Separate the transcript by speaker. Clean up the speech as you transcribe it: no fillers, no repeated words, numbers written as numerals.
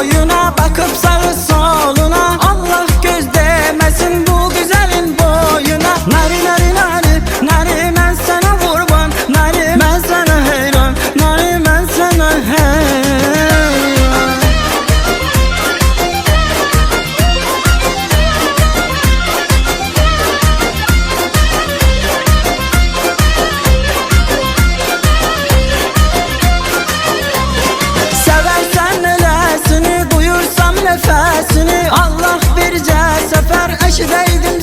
Speaker 1: boyuna, bakıp sağı soluna. Allah göz değmesin bu güzelin boyuna. Nari nari nari, nari ben sana kurban, nari ben sana heyran, nari ben sana heyran. Seversen nelesini, duyursam nefesini, Allah birce sefer eşideydin